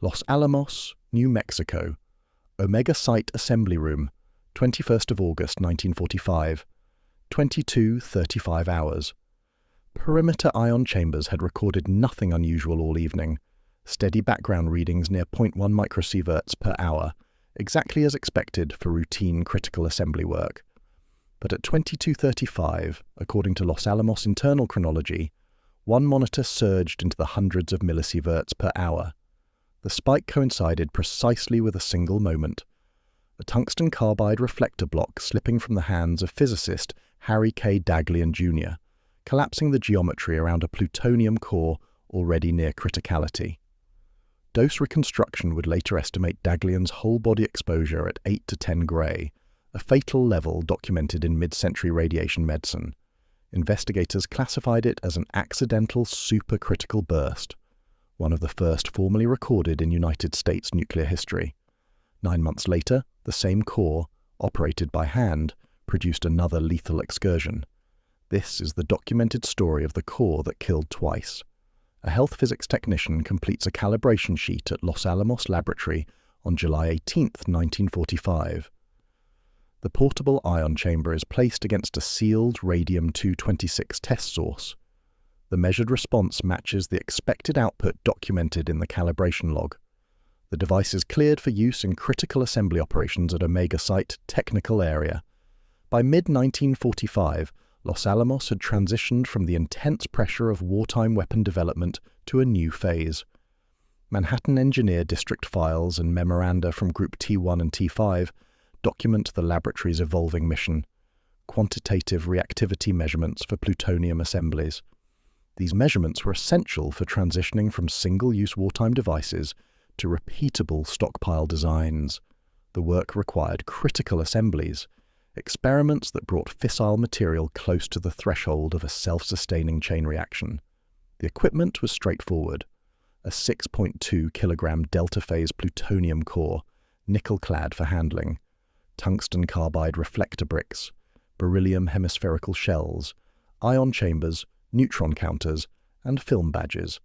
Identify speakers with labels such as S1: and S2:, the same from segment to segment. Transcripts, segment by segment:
S1: Los Alamos, New Mexico. Omega Site Assembly Room, 21st of August 1945. 22:35 hours. Perimeter ion chambers had recorded nothing unusual all evening. Steady background readings near 0.1 microsieverts per hour, exactly as expected for routine critical assembly work. But at 22:35, according to Los Alamos internal chronology, one monitor surged into the hundreds of millisieverts per hour. The spike coincided precisely with a single moment: a tungsten-carbide reflector block slipping from the hands of physicist Harry K. Daghlian Jr., collapsing the geometry around a plutonium core already near criticality. Dose reconstruction would later estimate Daghlian's whole-body exposure at 8 to 10 Gray, a fatal level documented in mid-century radiation medicine. Investigators classified it as an accidental supercritical burst, one of the first formally recorded in United States nuclear history. 9 months later, the same core, operated by hand, produced another lethal excursion. This is the documented story of the core that killed twice. A health physics technician completes a calibration sheet at Los Alamos Laboratory on July 18, 1945. The portable ion chamber is placed against a sealed radium-226 test source. The measured response matches the expected output documented in the calibration log. The device is cleared for use in critical assembly operations at Omega Site Technical Area. By mid-1945, Los Alamos had transitioned from the intense pressure of wartime weapon development to a new phase. Manhattan Engineer District files and memoranda from Group T1 and T5 document the laboratory's evolving mission: quantitative reactivity measurements for plutonium assemblies. These measurements were essential for transitioning from single-use wartime devices to repeatable stockpile designs. The work required critical assemblies, experiments that brought fissile material close to the threshold of a self-sustaining chain reaction. The equipment was straightforward: a 6.2 kilogram delta-phase plutonium core, nickel-clad for handling, tungsten-carbide reflector bricks, beryllium hemispherical shells, ion chambers, neutron counters, and film badges.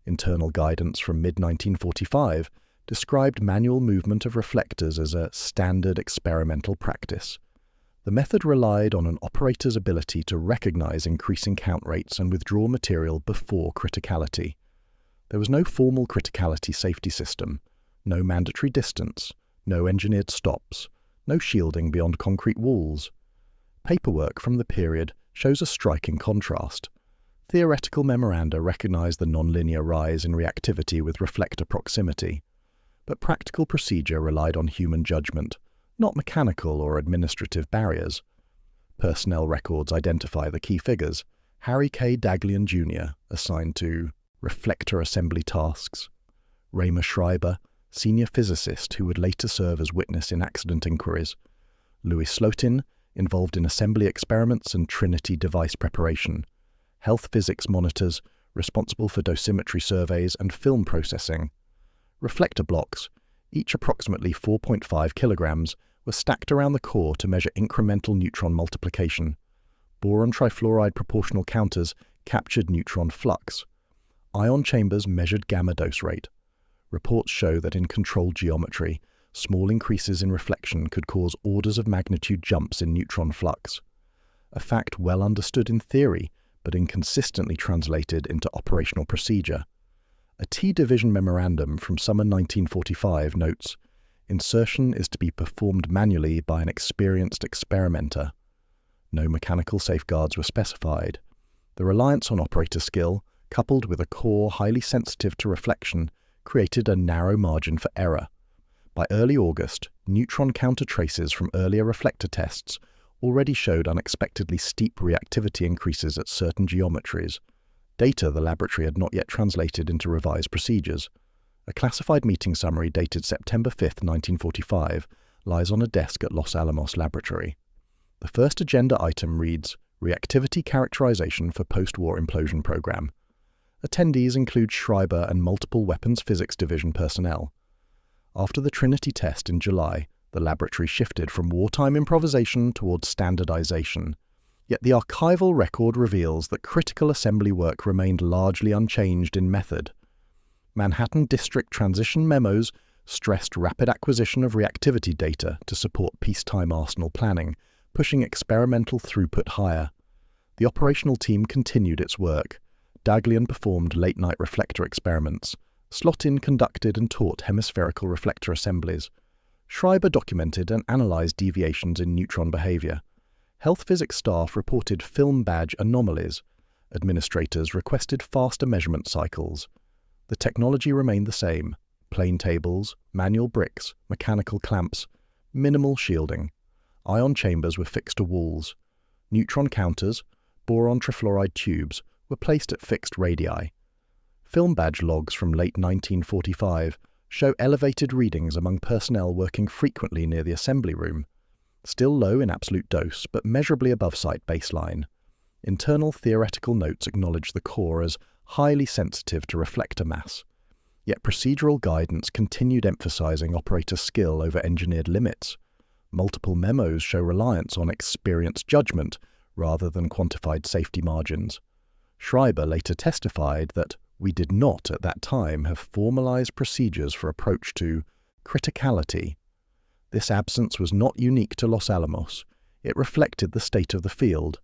S1: Internal guidance from mid-1945 described manual movement of reflectors as a standard experimental practice. The method relied on an operator's ability to recognize increasing count rates and withdraw material before criticality. There was no formal criticality safety system, no mandatory distance, no engineered stops, no shielding beyond concrete walls. Paperwork from the period shows a striking contrast. Theoretical memoranda recognize the nonlinear rise in reactivity with reflector proximity, but practical procedure relied on human judgment, not mechanical or administrative barriers. Personnel records identify the key figures: Harry K. Daghlian Jr., assigned to reflector assembly tasks; Raymer Schreiber, senior physicist who would later serve as witness in accident inquiries; Louis Slotin, involved in assembly experiments and Trinity device preparation; health physics monitors, responsible for dosimetry surveys and film processing. Reflector blocks, each approximately 4.5 kilograms, were stacked around the core to measure incremental neutron multiplication. Boron trifluoride proportional counters captured neutron flux. Ion chambers measured gamma dose rate. Reports show that in controlled geometry, small increases in reflection could cause orders of magnitude jumps in neutron flux. A fact well understood in theory, but inconsistently translated into operational procedure. A T-Division memorandum from summer 1945 notes, "Insertion is to be performed manually by an experienced experimenter." No mechanical safeguards were specified. The reliance on operator skill, coupled with a core highly sensitive to reflection, created a narrow margin for error. By early August, neutron counter traces from earlier reflector tests already showed unexpectedly steep reactivity increases at certain geometries, data the laboratory had not yet translated into revised procedures. A classified meeting summary dated September 5, 1945, lies on a desk at Los Alamos Laboratory. The first agenda item reads, "Reactivity Characterization for Post-War Implosion Program." Attendees include Schreiber and multiple Weapons Physics Division personnel. After the Trinity test in July, the laboratory shifted from wartime improvisation towards standardization. Yet the archival record reveals that critical assembly work remained largely unchanged in method. Manhattan District transition memos stressed rapid acquisition of reactivity data to support peacetime arsenal planning, pushing experimental throughput higher. The operational team continued its work. Daghlian performed late-night reflector experiments. Slotin conducted and taught hemispherical reflector assemblies. Schreiber documented and analyzed deviations in neutron behavior. Health physics staff reported film badge anomalies. Administrators requested faster measurement cycles. The technology remained the same: plane tables, manual bricks, mechanical clamps, minimal shielding. Ion chambers were fixed to walls. Neutron counters, boron trifluoride tubes, were placed at fixed radii. Film badge logs from late 1945 show elevated readings among personnel working frequently near the assembly room, still low in absolute dose but measurably above site baseline. Internal theoretical notes acknowledge the core as highly sensitive to reflector mass, yet procedural guidance continued emphasizing operator skill over engineered limits. Multiple memos show reliance on experienced judgment rather than quantified safety margins. Schreiber later testified that we did not at that time have formalized procedures for approach to criticality. This absence was not unique to Los Alamos. It reflected the state of the field.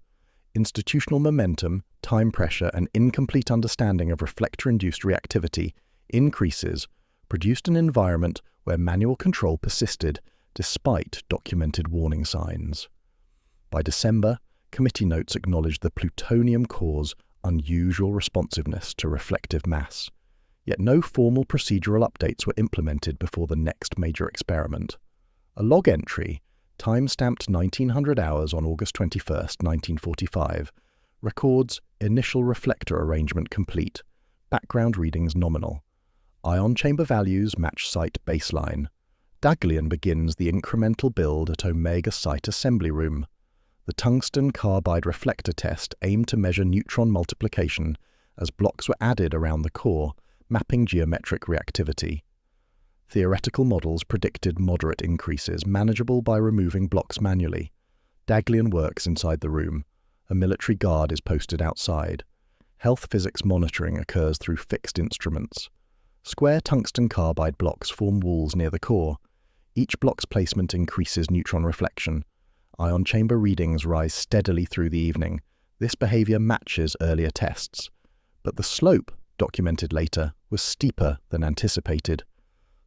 S1: Institutional momentum, time pressure, and incomplete understanding of reflector-induced reactivity increases produced an environment where manual control persisted despite documented warning signs. By December, committee notes acknowledged the plutonium core's unusual responsiveness to reflective mass, yet no formal procedural updates were implemented before the next major experiment. A log entry, time-stamped 1900 hours on August 21, 1945, records initial reflector arrangement complete, background readings nominal. Ion chamber values match site baseline. Daghlian begins the incremental build at Omega site assembly room. The tungsten-carbide reflector test aimed to measure neutron multiplication as blocks were added around the core, mapping geometric reactivity. Theoretical models predicted moderate increases, manageable by removing blocks manually. Daghlian works inside the room. A military guard is posted outside. Health physics monitoring occurs through fixed instruments. Square tungsten-carbide blocks form walls near the core. Each block's placement increases neutron reflection. Ion chamber readings rise steadily through the evening. This behavior matches earlier tests. But the slope, documented later, was steeper than anticipated.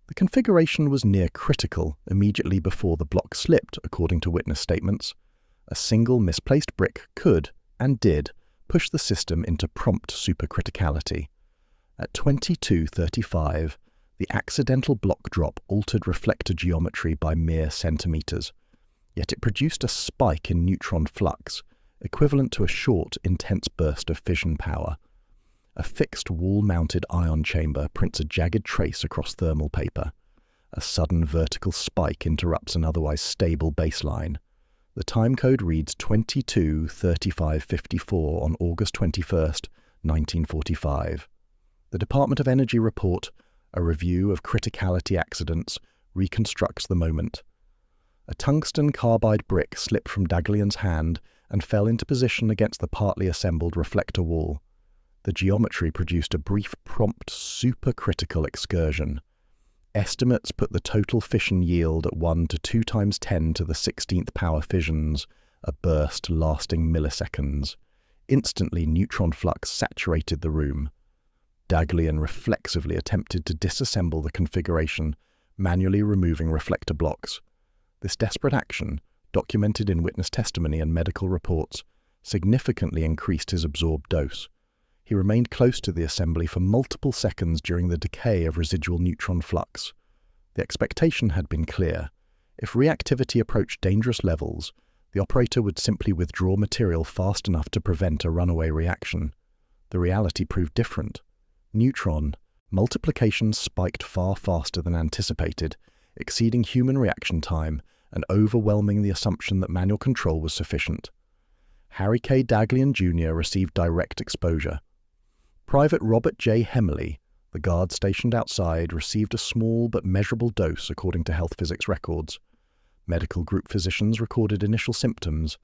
S1: The configuration was near critical immediately before the block slipped, according to witness statements. A single misplaced brick could, and did, push the system into prompt supercriticality. At 22:35, the accidental block drop altered reflector geometry by mere centimeters. Yet it produced a spike in neutron flux, equivalent to a short, intense burst of fission power. A fixed wall-mounted ion chamber prints a jagged trace across thermal paper. A sudden vertical spike interrupts an otherwise stable baseline. The timecode reads 22:35:54 on August 21, 1945. The Department of Energy report, a review of criticality accidents, reconstructs the moment. A tungsten-carbide brick slipped from Daghlian's hand and fell into position against the partly assembled reflector wall. The geometry produced a brief prompt supercritical excursion. Estimates put the total fission yield at 1 to 2 times 10 to the 16th power fissions, a burst lasting milliseconds. Instantly, neutron flux saturated the room. Daghlian reflexively attempted to disassemble the configuration, manually removing reflector blocks. This desperate action, documented in witness testimony and medical reports, significantly increased his absorbed dose. He remained close to the assembly for multiple seconds during the decay of residual neutron flux. The expectation had been clear. If reactivity approached dangerous levels, the operator would simply withdraw material fast enough to prevent a runaway reaction. The reality proved different. Neutron multiplication spiked far faster than anticipated, exceeding human reaction time and overwhelming the assumption that manual control was sufficient. Harry K. Daghlian Jr. received direct exposure. Private Robert J. Hemley, the guard stationed outside, received a small but measurable dose according to health physics records. Medical group physicians recorded initial symptoms.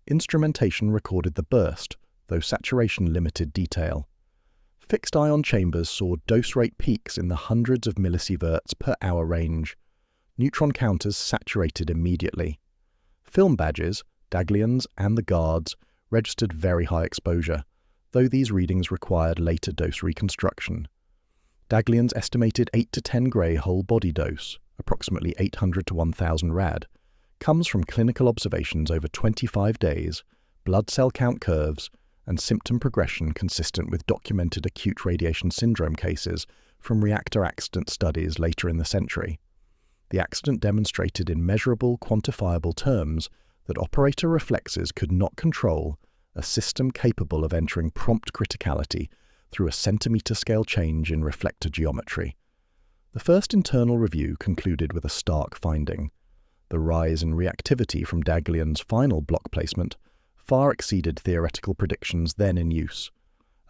S1: Instrumentation recorded the burst, though saturation limited detail. Fixed ion chambers saw dose rate peaks in the hundreds of millisieverts per hour range. Neutron counters saturated immediately. Film badges, Daghlians and the guards, registered very high exposure, though these readings required later dose reconstruction. Daghlian's estimated 8 to 10 gray whole body dose, approximately 800 to 1000 rad, comes from clinical observations over 25 days, blood cell count curves, and symptom progression consistent with documented acute radiation syndrome cases from reactor accident studies later in the century. The accident demonstrated in measurable, quantifiable terms that operator reflexes could not control a system capable of entering prompt criticality through a centimeter-scale change in reflector geometry. The first internal review concluded with a stark finding. The rise in reactivity from Daghlian's final block placement far exceeded theoretical predictions then in use.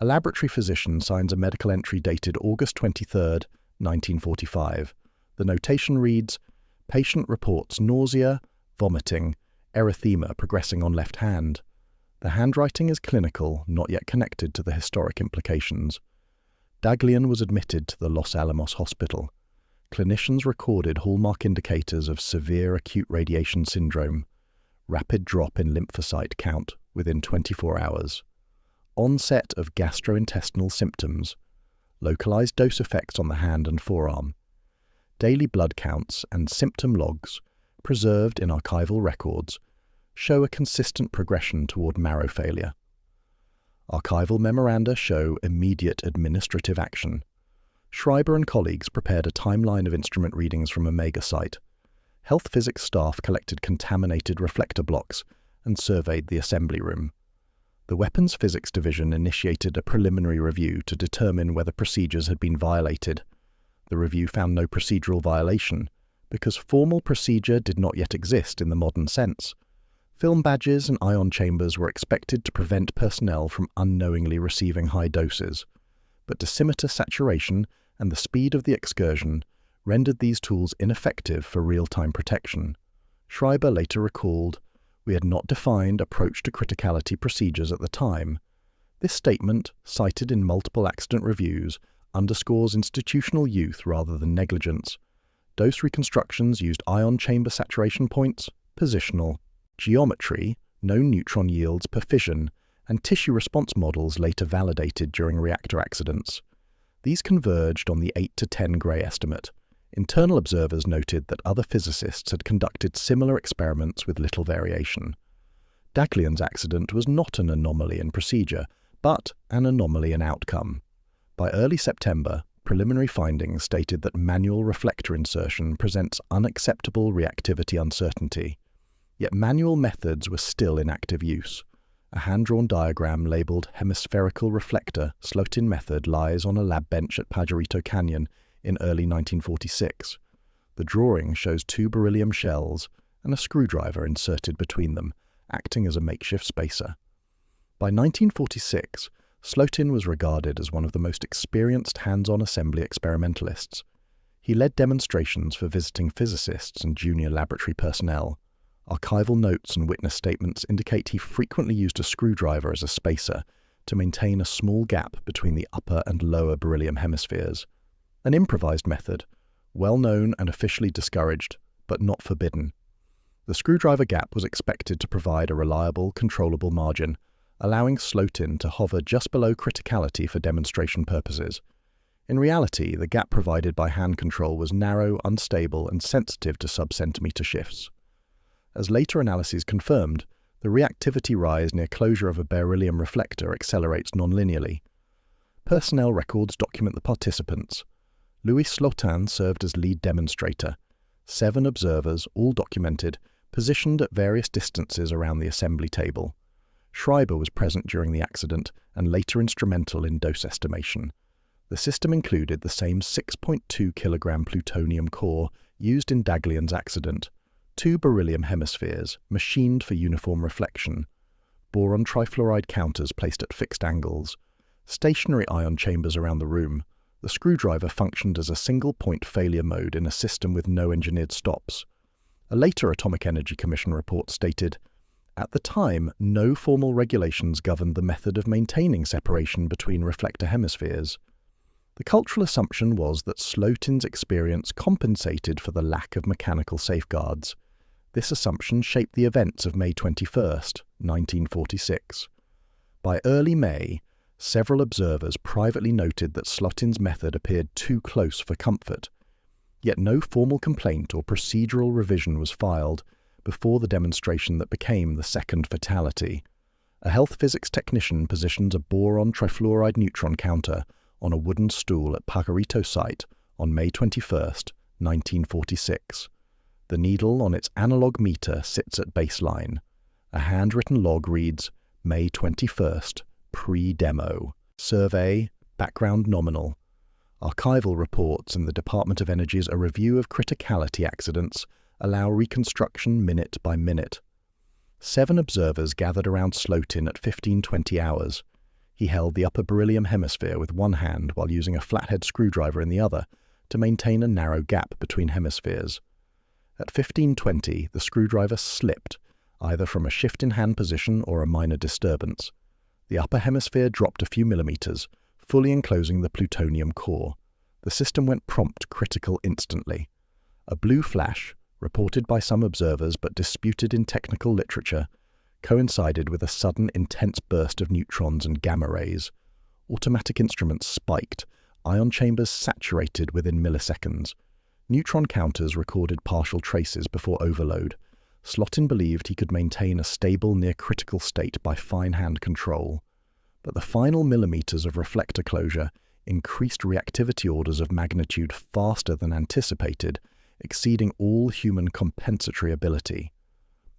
S1: A laboratory physician signs a medical entry dated August 23, 1945. The notation reads, "Patient reports nausea, vomiting, erythema progressing on left hand." The handwriting is clinical, not yet connected to the historic implications. Daghlian was admitted to the Los Alamos hospital. Clinicians recorded hallmark indicators of severe acute radiation syndrome, rapid drop in lymphocyte count within 24 hours, onset of gastrointestinal symptoms, localized dose effects on the hand and forearm, daily blood counts and symptom logs, preserved in archival records, show a consistent progression toward marrow failure. Archival memoranda show immediate administrative action. Schreiber and colleagues prepared a timeline of instrument readings from Omega site. Health physics staff collected contaminated reflector blocks and surveyed the assembly room. The Weapons Physics Division initiated a preliminary review to determine whether procedures had been violated. The review found no procedural violation, because formal procedure did not yet exist in the modern sense. Film badges and ion chambers were expected to prevent personnel from unknowingly receiving high doses, but dosimeter saturation and the speed of the excursion rendered these tools ineffective for real-time protection. Schreiber later recalled, "We had not defined approach to criticality procedures at the time." This statement, cited in multiple accident reviews, underscores institutional youth rather than negligence. Dose reconstructions used ion chamber saturation points, positional, geometry, known neutron yields per fission, and tissue response models later validated during reactor accidents. These converged on the 8 to 10 gray estimate. Internal observers noted that other physicists had conducted similar experiments with little variation. Daghlian's accident was not an anomaly in procedure, but an anomaly in outcome. By early September, preliminary findings stated that manual reflector insertion presents unacceptable reactivity uncertainty. Yet manual methods were still in active use. A hand-drawn diagram labeled hemispherical reflector Slotin method lies on a lab bench at Pajarito Canyon in early 1946. The drawing shows 2 beryllium shells and a screwdriver inserted between them, acting as a makeshift spacer. By 1946, Slotin was regarded as one of the most experienced hands-on assembly experimentalists. He led demonstrations for visiting physicists and junior laboratory personnel. Archival notes and witness statements indicate he frequently used a screwdriver as a spacer to maintain a small gap between the upper and lower beryllium hemispheres. An improvised method, well known and officially discouraged, but not forbidden. The screwdriver gap was expected to provide a reliable, controllable margin, allowing Slotin to hover just below criticality for demonstration purposes. In reality, the gap provided by hand control was narrow, unstable, and sensitive to sub-centimeter shifts. As later analyses confirmed, the reactivity rise near closure of a beryllium reflector accelerates nonlinearly. Personnel records document the participants. Louis Slotin served as lead demonstrator. 7 observers, all documented, positioned at various distances around the assembly table. Schreiber was present during the accident and later instrumental in dose estimation. The system included the same 6.2 kilogram plutonium core used in Daghlian's accident, 2 beryllium hemispheres machined for uniform reflection, boron trifluoride counters placed at fixed angles, stationary ion chambers around the room. The screwdriver functioned as a single-point failure mode in a system with no engineered stops. A later Atomic Energy Commission report stated, At the time, no formal regulations governed the method of maintaining separation between reflector hemispheres. The cultural assumption was that Slotin's experience compensated for the lack of mechanical safeguards. This assumption shaped the events of May 21st, 1946. By early May, several observers privately noted that Slotin's method appeared too close for comfort, yet no formal complaint or procedural revision was filed before the demonstration that became the second fatality. A health physics technician positions a boron trifluoride neutron counter on a wooden stool at Pajarito site on May 21, 1946. The needle on its analog meter sits at baseline. A handwritten log reads, May 21st, pre-demo. Survey, background nominal. Archival reports in the Department of Energy's A Review of Criticality Accidents allow reconstruction minute by minute. 7 observers gathered around Slotin at 15:20 hours. He held the upper beryllium hemisphere with one hand while using a flathead screwdriver in the other to maintain a narrow gap between hemispheres. At 15:20, the screwdriver slipped, either from a shift in hand position or a minor disturbance. The upper hemisphere dropped a few millimeters, fully enclosing the plutonium core. The system went prompt critical instantly. A blue flash, reported by some observers but disputed in technical literature, coincided with a sudden intense burst of neutrons and gamma rays. Automatic instruments spiked, ion chambers saturated within milliseconds. Neutron counters recorded partial traces before overload. Slotin believed he could maintain a stable near-critical state by fine hand control. But the final millimeters of reflector closure increased reactivity orders of magnitude faster than anticipated, exceeding all human compensatory ability.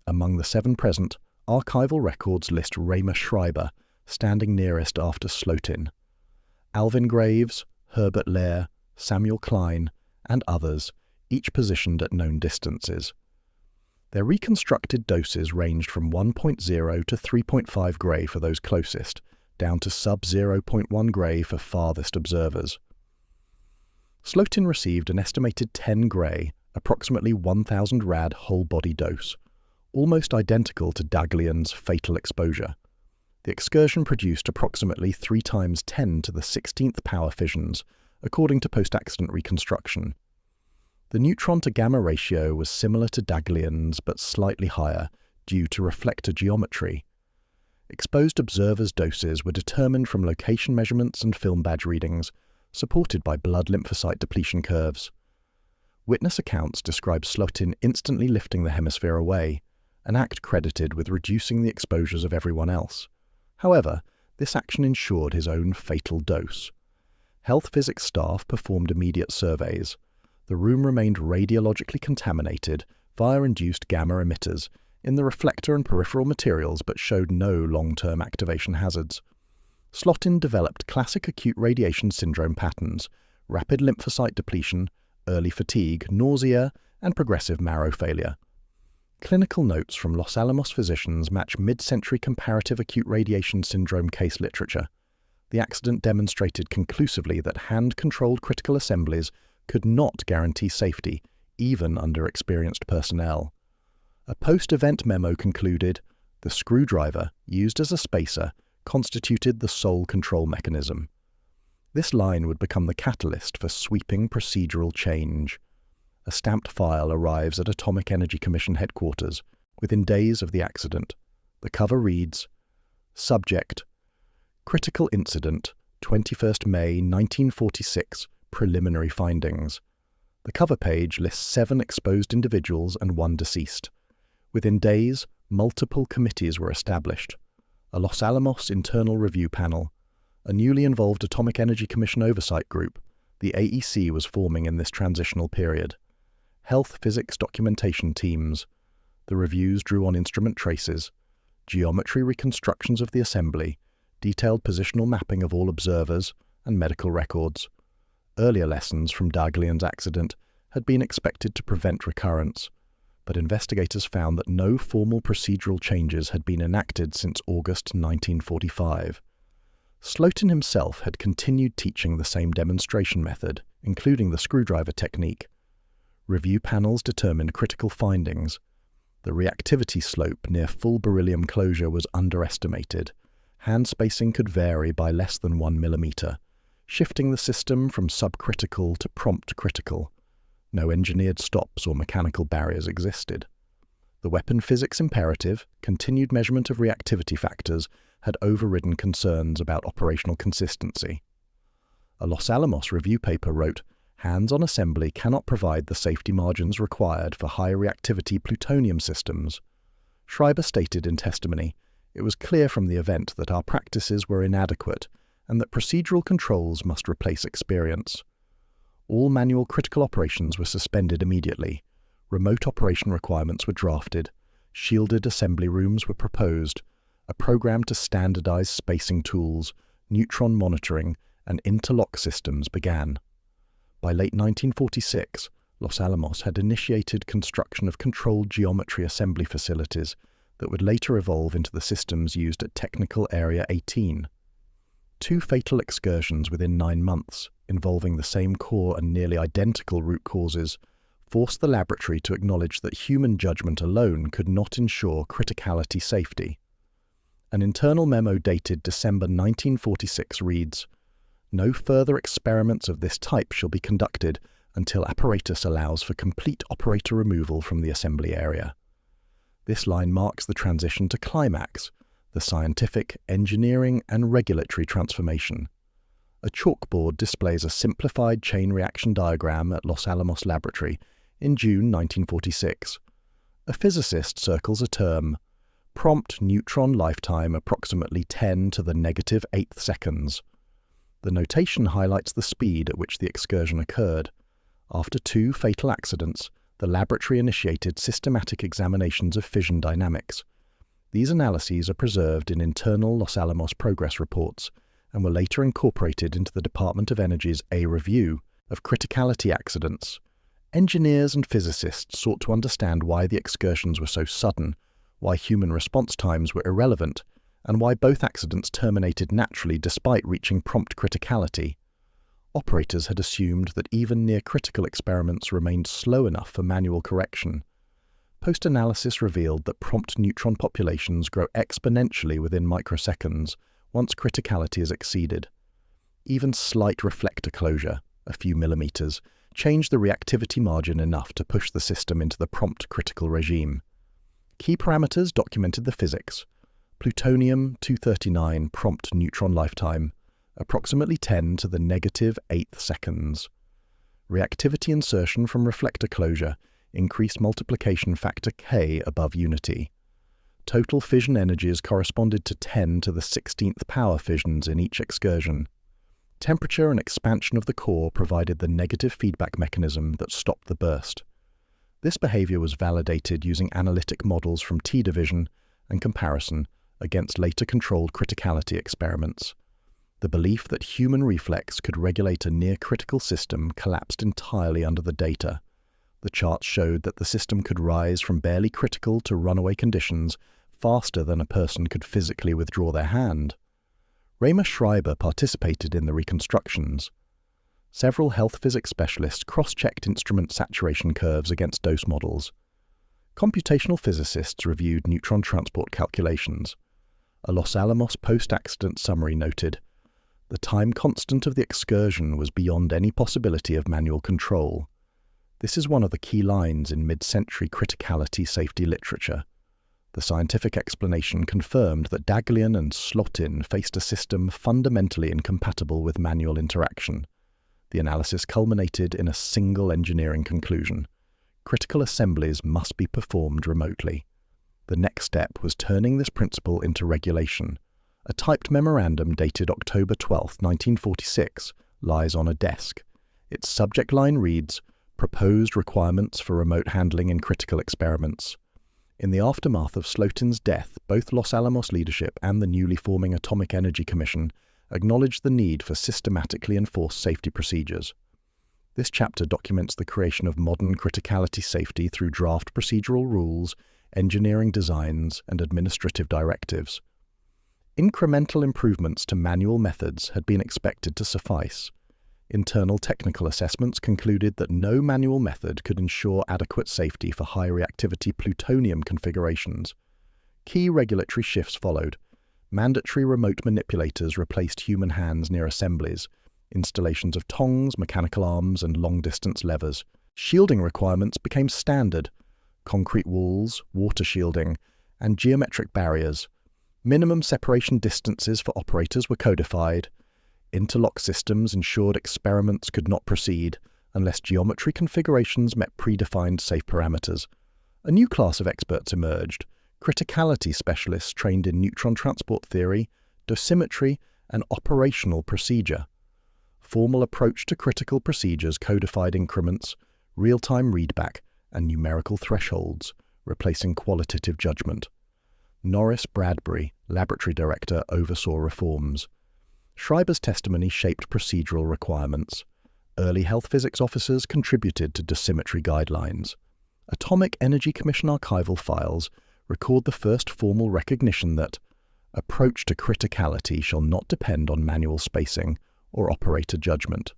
S1: Among the 7 present, archival records list Raymer Schreiber, standing nearest after Slotin. Alvin Graves, Herbert Lehr, Samuel Klein, and others, each positioned at known distances. Their reconstructed doses ranged from 1.0 to 3.5 Gray for those closest, down to sub-0.1 Gray for farthest observers. Slotin received an estimated 10 Gray, approximately 1,000 rad whole-body dose, almost identical to Daghlian's fatal exposure. The excursion produced approximately 3 times 10 to the 16th power fissions, according to post-accident reconstruction. The neutron-to-gamma ratio was similar to Daghlian's but slightly higher due to reflector geometry. Exposed observers' doses were determined from location measurements and film badge readings, supported by blood lymphocyte depletion curves. Witness accounts describe Slotin instantly lifting the hemisphere away, an act credited with reducing the exposures of everyone else. However, this action ensured his own fatal dose. Health physics staff performed immediate surveys. The room remained radiologically contaminated via induced gamma emitters in the reflector and peripheral materials but showed no long-term activation hazards. Slotin developed classic acute radiation syndrome patterns, rapid lymphocyte depletion, early fatigue, nausea, and progressive marrow failure. Clinical notes from Los Alamos physicians match mid-century comparative acute radiation syndrome case literature. The accident demonstrated conclusively that hand-controlled critical assemblies could not guarantee safety, even under experienced personnel. A post-event memo concluded, the screwdriver, used as a spacer, constituted the sole control mechanism. This line would become the catalyst for sweeping procedural change. A stamped file arrives at Atomic Energy Commission headquarters within days of the accident. The cover reads, Subject, Critical Incident, 21st May 1946, Preliminary Findings. The cover page lists 7 exposed individuals and 1 deceased. Within days, multiple committees were established. A Los Alamos internal review panel, a newly involved Atomic Energy Commission oversight group, the AEC was forming in this transitional period. Health physics documentation teams. The reviews drew on instrument traces, geometry reconstructions of the assembly, detailed positional mapping of all observers, and medical records. Earlier lessons from Daghlian's accident had been expected to prevent recurrence, but investigators found that no formal procedural changes had been enacted since August 1945. Slotin himself had continued teaching the same demonstration method, including the screwdriver technique. Review panels determined critical findings. The reactivity slope near full beryllium closure was underestimated. Hand spacing could vary by less than 1 millimeter, shifting the system from subcritical to prompt critical. No engineered stops or mechanical barriers existed. The weapon physics imperative, continued measurement of reactivity factors, had overridden concerns about operational consistency. A Los Alamos review paper wrote, "Hands-on assembly cannot provide the safety margins required for high-reactivity plutonium systems." Schreiber stated in testimony, "It was clear from the event that our practices were inadequate and that procedural controls must replace experience." All manual critical operations were suspended immediately. Remote operation requirements were drafted. Shielded assembly rooms were proposed. A program to standardize spacing tools, neutron monitoring, and interlock systems began. By late 1946, Los Alamos had initiated construction of controlled geometry assembly facilities that would later evolve into the systems used at Technical Area 18. 2 fatal excursions within 9 months, involving the same core and nearly identical root causes, forced the laboratory to acknowledge that human judgment alone could not ensure criticality safety. An internal memo dated December 1946 reads, "No further experiments of this type shall be conducted until apparatus allows for complete operator removal from the assembly area." This line marks the transition to climax, the scientific, engineering, and regulatory transformation. A chalkboard displays a simplified chain reaction diagram at Los Alamos Laboratory in June 1946. A physicist circles a term, prompt neutron lifetime approximately 10 to the negative 8th seconds. The notation highlights the speed at which the excursion occurred. After 2 fatal accidents, the laboratory initiated systematic examinations of fission dynamics. These analyses are preserved in internal Los Alamos progress reports and were later incorporated into the Department of Energy's A Review of Criticality Accidents. Engineers and physicists sought to understand why the excursions were so sudden, why human response times were irrelevant, and why both accidents terminated naturally despite reaching prompt criticality. Operators had assumed that even near-critical experiments remained slow enough for manual correction. Post-analysis revealed that prompt neutron populations grow exponentially within microseconds once criticality is exceeded. Even slight reflector closure, a few millimeters, changed the reactivity margin enough to push the system into the prompt critical regime. Key parameters documented the physics. Plutonium-239 prompt neutron lifetime, approximately 10 to the negative 8th seconds. Reactivity insertion from reflector closure increased multiplication factor K above unity. Total fission energies corresponded to 10 to the 16th power fissions in each excursion. Temperature and expansion of the core provided the negative feedback mechanism that stopped the burst. This behavior was validated using analytic models from T-division and comparison against later controlled criticality experiments. The belief that human reflex could regulate a near-critical system collapsed entirely under the data. The charts showed that the system could rise from barely critical to runaway conditions faster than a person could physically withdraw their hand. Ramer Schreiber participated in the reconstructions. Several health physics specialists cross-checked instrument saturation curves against dose models. Computational physicists reviewed neutron transport calculations. A Los Alamos post-accident summary noted, "The time constant of the excursion was beyond any possibility of manual control." This is one of the key lines in mid-century criticality safety literature. The scientific explanation confirmed that Daghlian and Slotin faced a system fundamentally incompatible with manual interaction. The analysis culminated in a single engineering conclusion. Critical assemblies must be performed remotely. The next step was turning this principle into regulation. A typed memorandum dated October 12, 1946, lies on a desk. Its subject line reads, "Proposed requirements for remote handling in critical experiments." In the aftermath of Slotin's death, both Los Alamos leadership and the newly forming Atomic Energy Commission acknowledged the need for systematically enforced safety procedures. This chapter documents the creation of modern criticality safety through draft procedural rules, engineering designs, and administrative directives. Incremental improvements to manual methods had been expected to suffice. Internal technical assessments concluded that no manual method could ensure adequate safety for high reactivity plutonium configurations. Key regulatory shifts followed. Mandatory remote manipulators replaced human hands near assemblies, installations of tongs, mechanical arms, and long-distance levers. Shielding requirements became standard: concrete walls, water shielding, and geometric barriers. Minimum separation distances for operators were codified. Interlock systems ensured experiments could not proceed unless geometry configurations met predefined safe parameters. A new class of experts emerged: criticality specialists trained in neutron transport theory, dosimetry, and operational procedure. Formal approach to critical procedures codified increments, real-time readback, and numerical thresholds, replacing qualitative judgment. Norris Bradbury, laboratory director, oversaw reforms. Schreiber's testimony shaped procedural requirements. Early health physics officers contributed to dosimetry guidelines. Atomic Energy Commission archival files record the first formal recognition that approach to criticality shall not depend on manual spacing or operator judgment.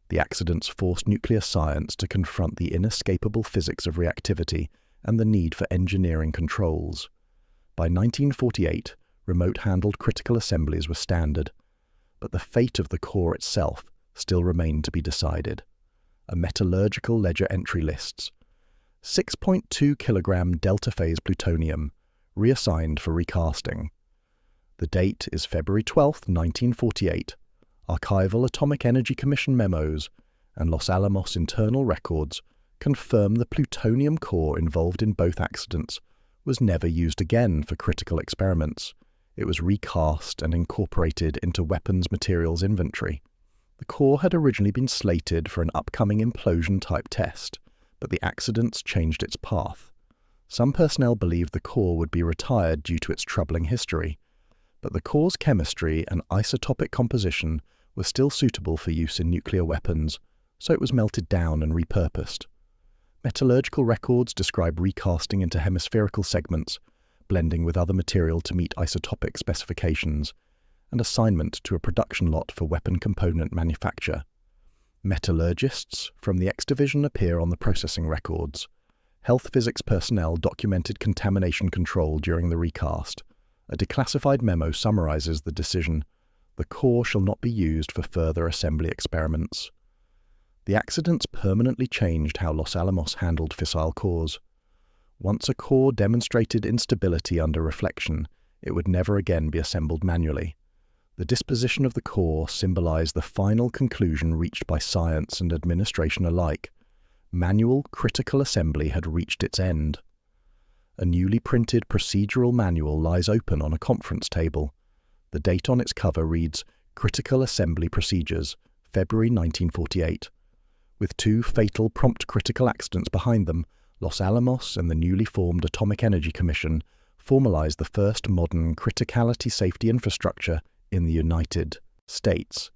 S1: The accidents forced nuclear science to confront the inescapable physics of reactivity and the need for engineering controls. By 1948, remote-handled critical assemblies were standard, but the fate of the core itself still remained to be decided. A metallurgical ledger entry lists 6.2 kilogram delta-phase plutonium, reassigned for recasting. The date is February 12, 1948. Archival Atomic Energy Commission memos and Los Alamos internal records confirm the plutonium core involved in both accidents was never used again for critical experiments. It was recast and incorporated into weapons materials inventory. The core had originally been slated for an upcoming implosion-type test, but the accidents changed its path. Some personnel believed the core would be retired due to its troubling history, but the core's chemistry and isotopic composition were still suitable for use in nuclear weapons, so it was melted down and repurposed. Metallurgical records describe recasting into hemispherical segments, blending with other material to meet isotopic specifications, and assignment to a production lot for weapon component manufacture. Metallurgists from the X Division appear on the processing records. Health physics personnel documented contamination control during the recast. A declassified memo summarizes the decision: the core shall not be used for further assembly experiments. The accidents permanently changed how Los Alamos handled fissile cores. Once a core demonstrated instability under reflection, it would never again be assembled manually. The disposition of the core symbolized the final conclusion reached by science and administration alike. Manual critical assembly had reached its end. A newly printed procedural manual lies open on a conference table. The date on its cover reads, Critical Assembly Procedures, February 1948. With two fatal prompt critical accidents behind them, Los Alamos and the newly formed Atomic Energy Commission formalized the first modern criticality safety infrastructure in the United States.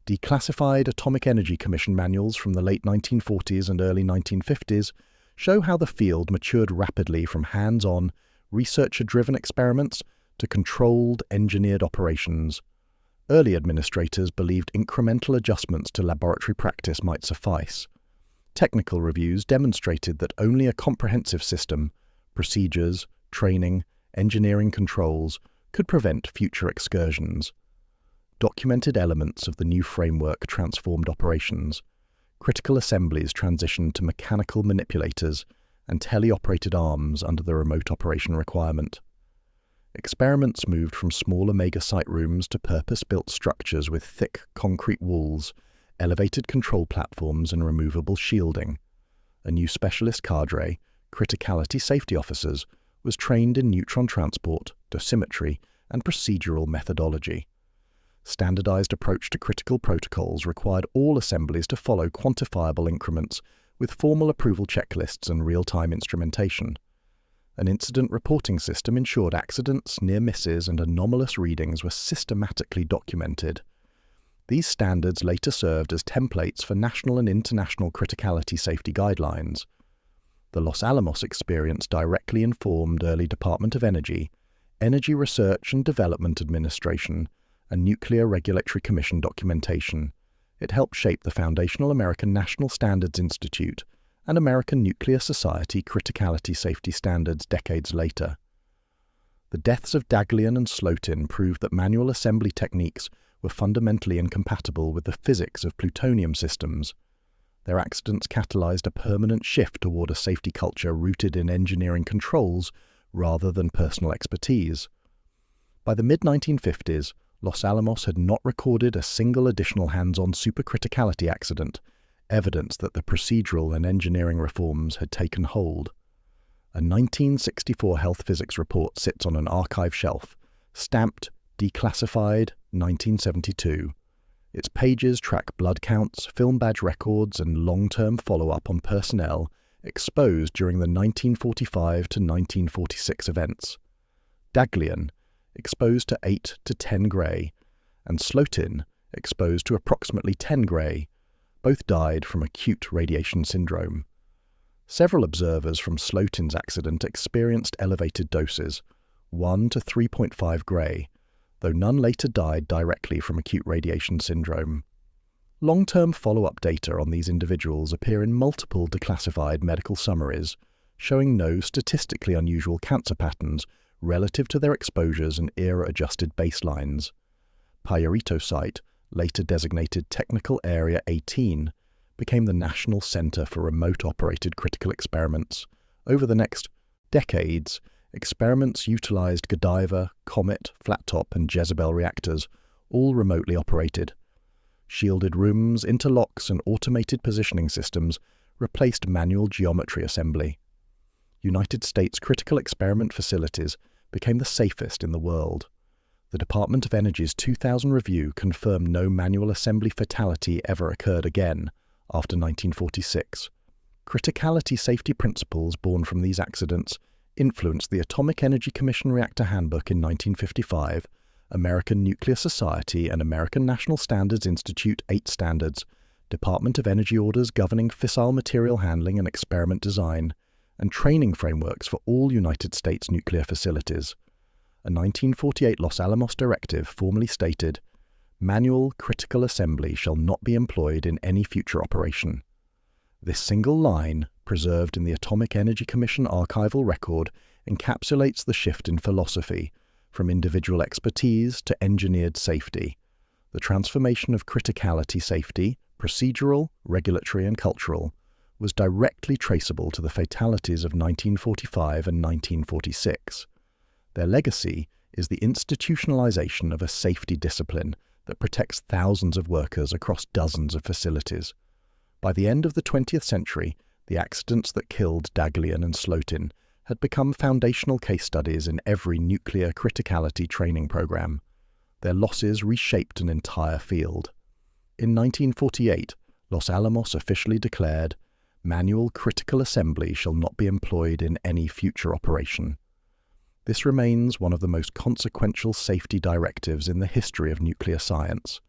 S1: Declassified Atomic Energy Commission manuals from the late 1940s and early 1950s show how the field matured rapidly from hands-on, researcher-driven experiments to controlled, engineered operations. Early administrators believed incremental adjustments to laboratory practice might suffice. Technical reviews demonstrated that only a comprehensive system, procedures, training, engineering controls, could prevent future excursions. Documented elements of the new framework transformed operations. Critical assemblies transitioned to mechanical manipulators and teleoperated arms under the remote operation requirement. Experiments moved from small Omega site rooms to purpose-built structures with thick concrete walls, elevated control platforms, and removable shielding. A new specialist cadre, criticality safety officers, was trained in neutron transport, dosimetry, and procedural methodology. Standardized approach to critical protocols required all assemblies to follow quantifiable increments with formal approval checklists and real-time instrumentation. An incident reporting system ensured accidents, near misses, and anomalous readings were systematically documented. These standards later served as templates for national and international criticality safety guidelines. The Los Alamos experience directly informed early Department of Energy, Energy Research and Development Administration, and Nuclear Regulatory Commission documentation, It helped shape the foundational American National Standards Institute and American Nuclear Society Criticality safety standards decades later. The deaths of Daghlian and Slotin proved that manual assembly techniques were fundamentally incompatible with the physics of plutonium systems. Their accidents catalyzed a permanent shift toward a safety culture rooted in engineering controls rather than personal expertise. By the mid-1950s, Los Alamos had not recorded a single additional hands-on supercriticality accident, evidence that the procedural and engineering reforms had taken hold. A 1964 health physics report sits on an archive shelf, stamped Declassified 1972. Its pages track blood counts, film badge records, and long-term follow-up on personnel exposed during the 1945 to 1946 events. Daghlian, exposed to 8 to 10 Gray, and Slotin, exposed to approximately 10 Gray, both died from acute radiation syndrome. Several observers from Slotin's accident experienced elevated doses, 1 to 3.5 Gray, though none later died directly from acute radiation syndrome. Long-term follow-up data on these individuals appear in multiple declassified medical summaries, showing no statistically unusual cancer patterns relative to their exposures and era-adjusted baselines. Payarito Site, later designated Technical Area 18, became the National Center for Remote-Operated Critical Experiments. Over the next decades, experiments utilized Godiva, Comet, Flat-Top, and Jezebel reactors, all remotely operated. Shielded rooms, interlocks, and automated positioning systems replaced manual geometry assembly. United States critical experiment facilities became the safest in the world. The Department of Energy's 2000 review confirmed no manual assembly fatality ever occurred again after 1946. Criticality safety principles born from these accidents influenced the Atomic Energy Commission Reactor Handbook in 1955, American Nuclear Society and American National Standards Institute 8 standards, Department of Energy orders governing fissile material handling and experiment design, and training frameworks for all United States nuclear facilities. A 1948 Los Alamos directive formally stated, "Manual critical assembly shall not be employed in any future operation." This single line, preserved in the Atomic Energy Commission archival record, encapsulates the shift in philosophy from individual expertise to engineered safety. The transformation of criticality safety, procedural, regulatory, and cultural, was directly traceable to the fatalities of 1945 and 1946. Their legacy is the institutionalization of a safety discipline that protects thousands of workers across dozens of facilities. By the end of the 20th century, the accidents that killed Daghlian and Slotin had become foundational case studies in every nuclear criticality training program. Their losses reshaped an entire field. In 1948, Los Alamos officially declared, "Manual critical assembly shall not be employed in any future operation." This remains one of the most consequential safety directives in the history of nuclear science.